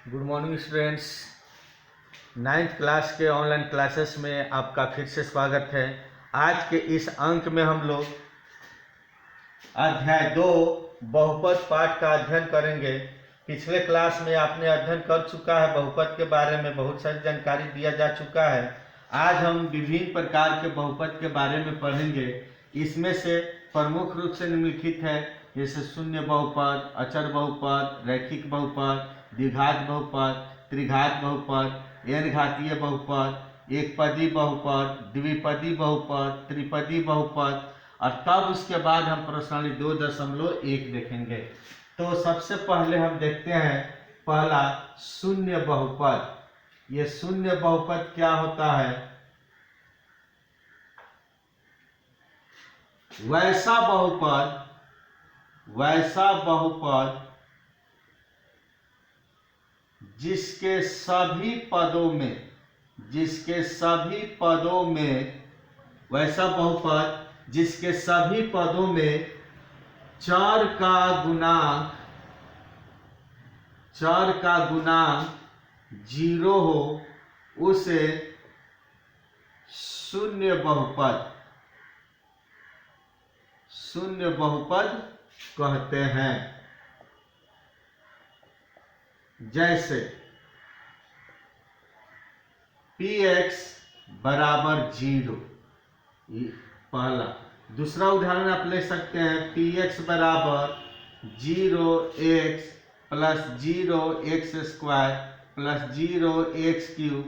Good morning students. Ninth class के online classes में आपका फिर से स्वागत है। आज के इस अंक में हम लोग अध्याय 2 बहुपद पाठ का अध्ययन करेंगे। पिछले क्लास में आपने अध्ययन कर चुका है, बहुपद के बारे में बहुत सारी जानकारी दिया जा चुका है। आज हम विभिन्न प्रकार के बहुपद के बारे में पढ़ेंगे। इसमें से प्रमुख रूप से निम्नलिखित है, जैसे शून्य बहुपद, अचर बहुपद, रैखिक बहुपद, द्विघात बहुपद, त्रिघात बहुपद, एन घातीय बहुपद, एक पदी बहुपद, द्विपदी बहुपद, त्रिपदी बहुपद, और तब उसके बाद हम प्रश्नावली 2.1 देखेंगे। तो सबसे पहले हम देखते हैं पहला शून्य बहुपद। ये शून्य बहुपद क्या होता है? वैसा बहुपद जिसके सभी पदों में वैसा बहुपद जिसके सभी पदों में चर का गुणांक 0 हो, उसे शून्य बहुपद कहते हैं। जैसे px बराबर 0, पहला। दूसरा उदाहरण आप ले सकते हैं, px बराबर 0x plus 0x² plus 0x³।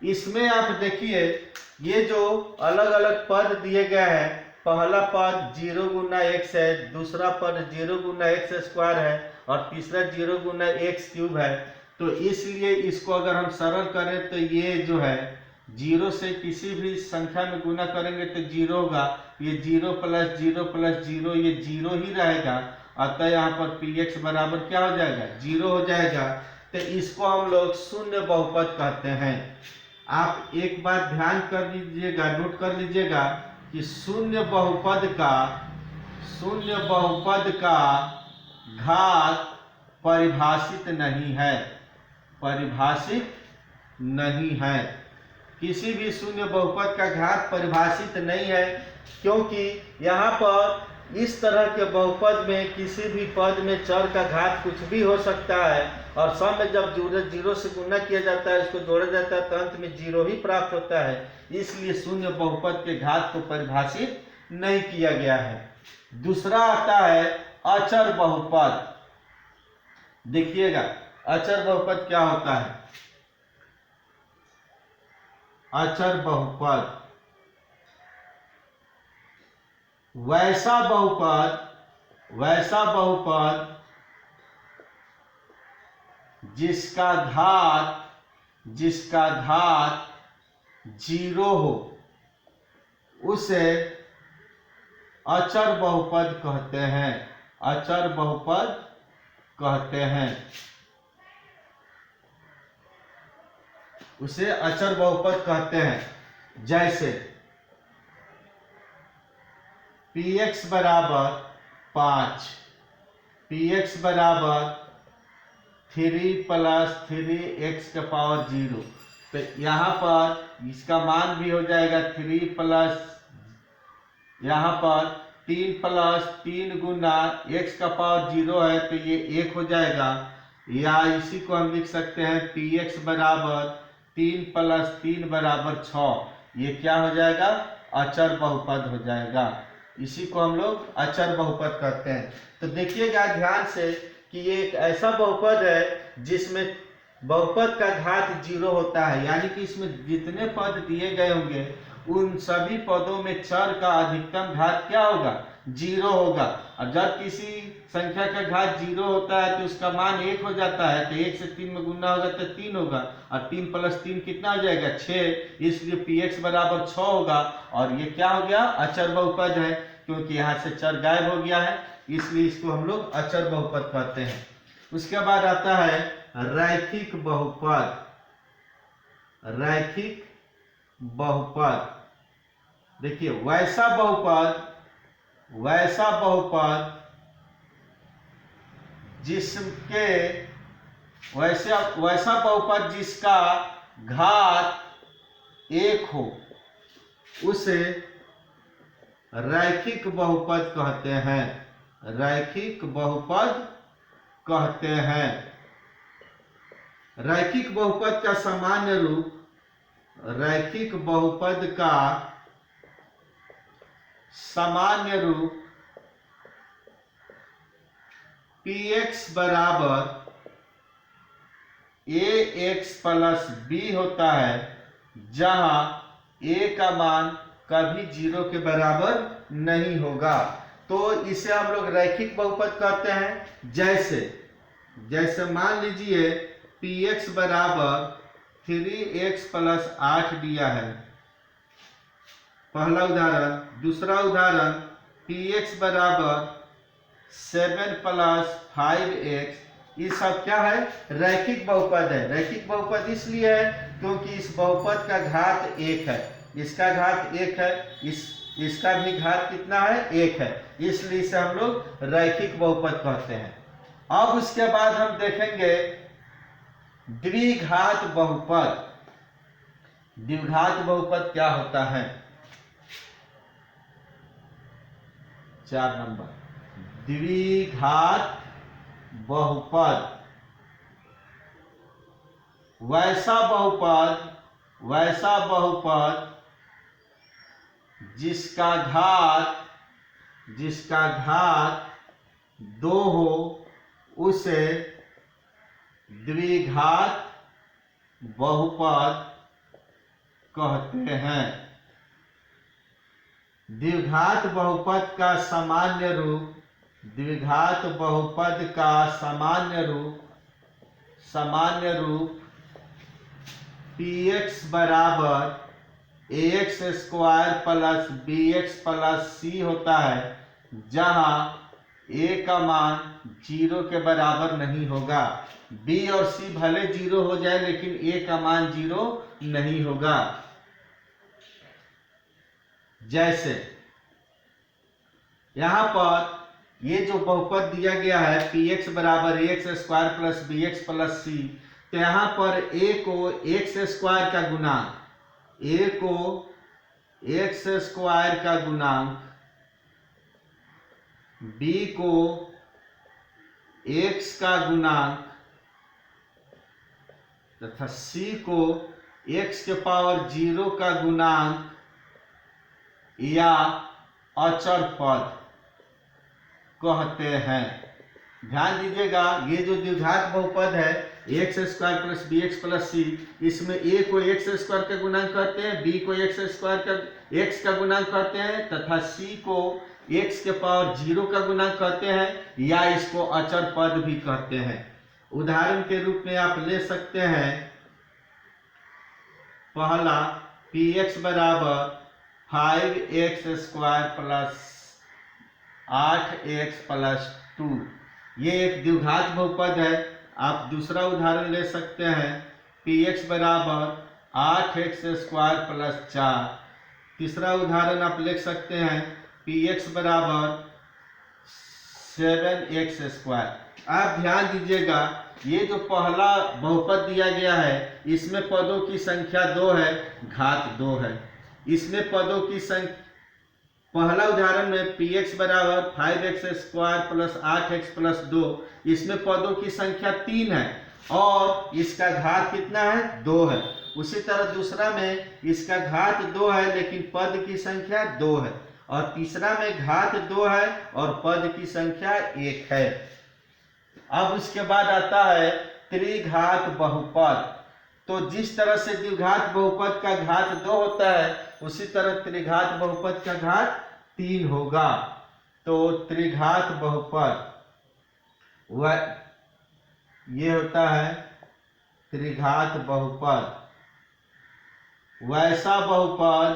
इसमें आप देखिए ये जो अलग अलग पद दिए गए हैं, पहला पद 0 गुना x है, दूसरा पद 0 गुना x² है और तीसरा 0 गुना x³ है। तो इसलिए इसको अगर हम सरल करें तो ये जो है 0 से किसी भी संख्या में गुना करेंगे तो 0 होगा। ये 0 प्लस 0 प्लस 0, ये 0 ही रहेगा। अतः यहाँ पर px बराबर क्या हो जाएगा? 0 हो जाएगा। तो इसको हम लोग शून्य बहुपद कहते हैं। आप एक बात ध्यान कर लीजिएगा, नोट कर लीजिएगा कि शून्य बहुपद का घात परिभाषित नहीं है। किसी भी शून्य बहुपद का घात परिभाषित नहीं है, क्योंकि यहाँ पर इस तरह के बहुपद में किसी भी पद में चर का घात कुछ भी हो सकता है, और सम में जब 0 से गुना किया जाता है, इसको जोड़ा जाता है तो अंत में 0 ही प्राप्त होता है। इसलिए शून्य बहुपद के घात को परिभाषित नहीं किया गया है। दूसरा आता है अचर बहुपद। देखिएगा अचर बहुपद क्या होता है। अचर बहुपद वैसा बहुपद जिसका घात 0 हो, उसे अचर बहुपद कहते हैं। उसे अचर बहुपद कहते हैं। जैसे px बराबर 5, px बराबर 3 प्लस 3x⁴। तो यहाँ पर इसका मान भी हो जाएगा 3 प्लस, यहाँ पर 3 प्लस 3 गुना x⁴ है तो ये 1 हो जाएगा। या इसी को हम लिख सकते हैं px बराबर 3 प्लस 3 बराबर 6। ये क्या हो जाएगा? अचर बहुपद हो जाएगा। इसी को हम लोग अचर बहुपद कहते हैं। तो देखिएगा ध्यान से कि ये एक ऐसा बहुपद है जिसमें बहुपद का घात 0 होता है, यानी कि इसमें जितने पद दिए गए होंगे उन सभी पदों में चर का अधिकतम घात क्या होगा? 0 होगा। और जब किसी संख्या का घात 0 होता है तो उसका मान 1 हो जाता है, तो 1 से 3 में गुना होगा तो 3 होगा, और 3 प्लस 3 कितना हो जाएगा? 6। इसलिए px बराबर 6 होगा। और ये क्या हो गया? अचर बहुपद है, क्योंकि यहाँ से चर गायब हो गया है, इसलिए इसको हम लोग अचर बहुपद कहते हैं। उसके बाद आता है रैखिक बहुपद। देखिए वैसा बहुपद जिसके वैसा बहुपद जिसका घात 1 हो उसे रैखिक बहुपद कहते हैं। रैखिक बहुपद कहते हैं। रैखिक बहुपद का सामान्य रूप, रैखिक बहुपद का सामान्य रूप px बराबर ax प्लस b होता है, जहां a का मान कभी 0 के बराबर नहीं होगा। तो इसे हम लोग रैखिक बहुपद कहते हैं। जैसे मान लीजिए px बराबर 3x प्लस 8 दिया है, पहला उदाहरण। दूसरा उदाहरण px बराबर 7 प्लस 5x, ये सब क्या है? रैखिक बहुपद है। रैखिक बहुपद इसलिए है क्योंकि इस बहुपद का घात 1 है, इसका घात 1 है, इसका भी घात कितना है? 1 है, इसलिए इसे हम लोग रैखिक बहुपद कहते हैं। अब उसके बाद हम देखेंगे द्विघात बहुपद। द्विघात बहुपद क्या होता है? 4 नंबर द्विघात बहुपद वैसा बहुपद जिसका घात 2 हो उसे द्विघात बहुपद कहते हैं। द्विघात बहुपद का सामान्य रूप, द्विघात बहुपद का सामान्य रूप px बराबर ax square plus bx plus c होता है, जहां a का मान 0 के बराबर नहीं होगा। b और c भले 0 हो जाए लेकिन a का मान 0 नहीं होगा। जैसे यहां पर ये जो बहुपद दिया गया है px बराबर ax square plus bx plus c, तो यहां पर a को x स्क्वायर का गुणांक, a को x स्क्वायर का गुणांक, b को x का गुणांक तथा c को x के पावर 0 का गुणांक या अचर पद कहते हैं। ध्यान दीजिएगा, ये जो द्विघात बहुपद है x square plus b x plus c, इसमें a को एक्स स्क्वायर का गुणांक कहते हैं, b को एक्स का गुणांक कहते हैं तथा c को x के पावर 0 का गुणांक कहते हैं या इसको अचर पद भी कहते हैं। उदाहरण के रूप में आप ले सकते हैं, पहला px बराबर 5x square plus 8x plus 2, ये एक द्विघात बहुपद है। आप दूसरा उदाहरण ले सकते हैं, px बराबर 8x स्क्वायर प्लस 4। तीसरा उदाहरण आप लिख सकते हैं px बराबर 7x स्क्वायर। आप ध्यान दीजिएगा, ये जो पहला बहुपद दिया गया है इसमें पदों की संख्या 2 है, घात 2 है। इसमें पदों की संख्या, पहला उदाहरण में px बराबर 5x square plus 8x plus 2, इसमें पदों की संख्या 3 है और इसका घात कितना है? 2 है। उसी तरह दूसरा में इसका घात 2 है लेकिन पद की संख्या 2 है, और तीसरा में घात 2 है और पद की संख्या 1 है। अब उसके बाद आता है त्रिघात बहुपद। तो जिस तरह से द्विघात बहुपद का घात 2 होता है उसी तरह त्रिघात बहुपद का घात 3 होगा। तो त्रिघात बहुपद ये होता है त्रिघात बहुपद, वैसा बहुपद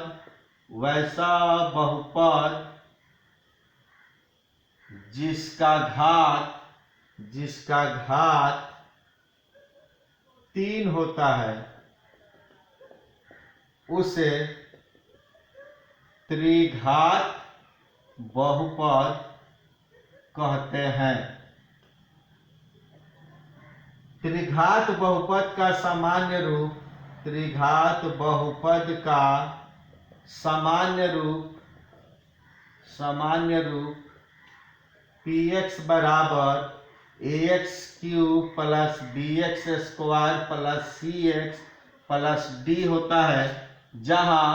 जिसका घात 3 होता है उसे त्रिघात बहुपद कहते हैं। त्रिघात बहुपद का सामान्य रूप, त्रिघात बहुपद का सामान्य रूप px बराबर ax cube plus bx square plus cx plus d होता है, जहां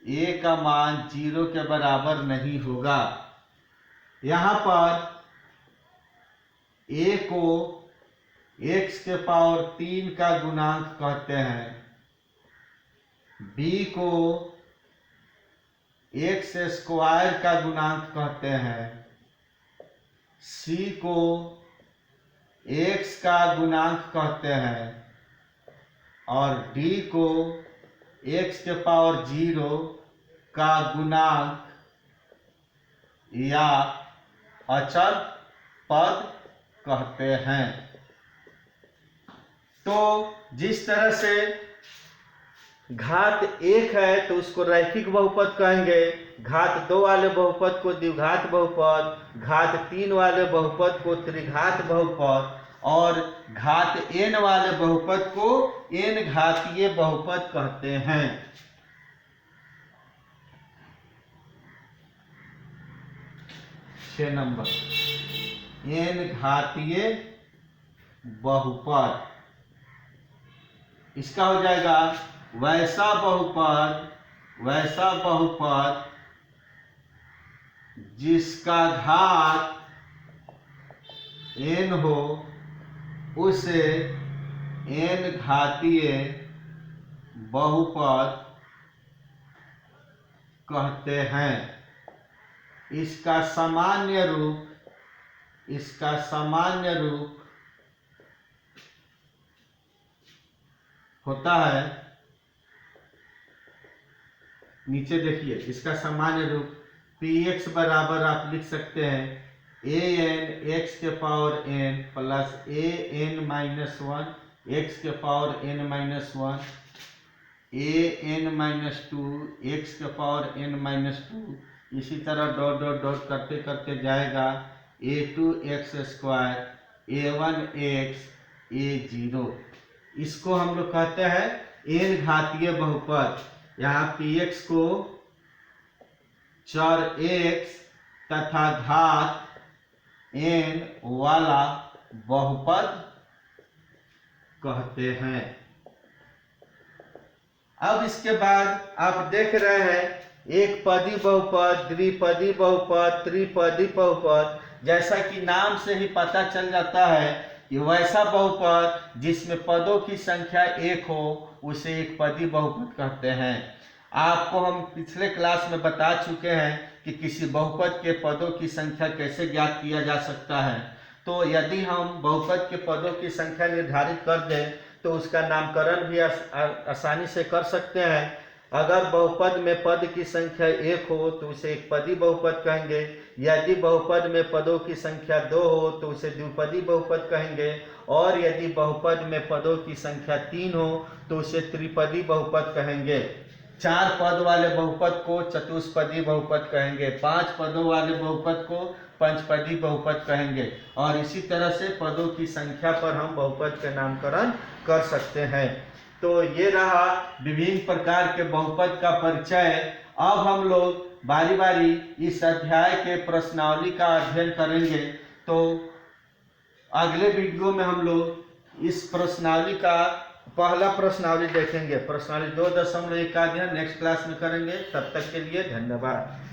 a का मान 0 के बराबर नहीं होगा। यहाँ पर a को x के पावर 3 का गुणांक कहते हैं, b को x स्क्वायर का गुणांक कहते हैं, c को x का गुणांक कहते हैं और d को x के पावर 0 का गुणांक या अचर पद कहते हैं। तो जिस तरह से घात 1 है तो उसको रैखिक बहुपद कहेंगे, घात 2 वाले बहुपद को द्विघात बहुपद, घात 3 वाले बहुपद को त्रिघात बहुपद और घात n वाले बहुपद को n घातीय बहुपद कहते हैं। नंबर n घातीय बहुपद, इसका हो जाएगा वैसा बहुपद जिसका घात n हो उसे n घातीय बहुपद कहते हैं। इसका सामान्य रूप होता है, नीचे देखिए, इसका सामान्य रूप px बराबर आप लिख सकते हैं an x के power n plus an minus 1 x के power n minus 1 an minus 2 x के पावर n माइनस 2, इसी तरह डॉट डॉट डॉट करते करते जाएगा a2x स्क्वायर a1x a0। इसको हम लोग कहते हैं n घातीय बहुपद। यहाँ px को चर x तथा घात n वाला बहुपद कहते हैं। अब इसके बाद आप देख रहे हैं एक पदी बहुपद, द्विपदी बहुपद, त्रिपदी बहुपद। जैसा कि नाम से ही पता चल जाता है कि वैसा बहुपद जिसमें पदों की संख्या 1 हो उसे एक पदी बहुपद कहते हैं। आपको हम पिछले क्लास में बता चुके हैं कि किसी बहुपद के पदों की संख्या कैसे ज्ञात किया जा सकता है। तो यदि हम बहुपद के पदों की संख्या निर्धारित कर दें तो उसका नामकरण भी आसानी से कर सकते हैं। अगर बहुपद में पद की संख्या 1 हो तो उसे एक पदी बहुपद कहेंगे। यदि बहुपद में पदों की संख्या 2 हो तो उसे द्विपदी बहुपद कहेंगे। और यदि बहुपद में पदों की संख्या 3 हो तो उसे त्रिपदी बहुपद कहेंगे। 4 पद वाले बहुपद को चतुष्पदी बहुपद कहेंगे। 5 पदों वाले बहुपद को पंचपदी बहुपद कहेंगे। और इसी तरह से पदों की संख्या पर हम बहुपद का नामकरण कर सकते हैं। तो ये रहा विभिन्न प्रकार के बहुपद का परिचय। अब हम लोग बारी बारी इस अध्याय के प्रश्नावली का अध्ययन करेंगे। तो अगले वीडियो में हम लोग इस प्रश्नावली का पहला प्रश्नावली देखेंगे। प्रश्नावली 2.1 का अध्ययन नेक्स्ट क्लास में करेंगे। तब तक के लिए धन्यवाद।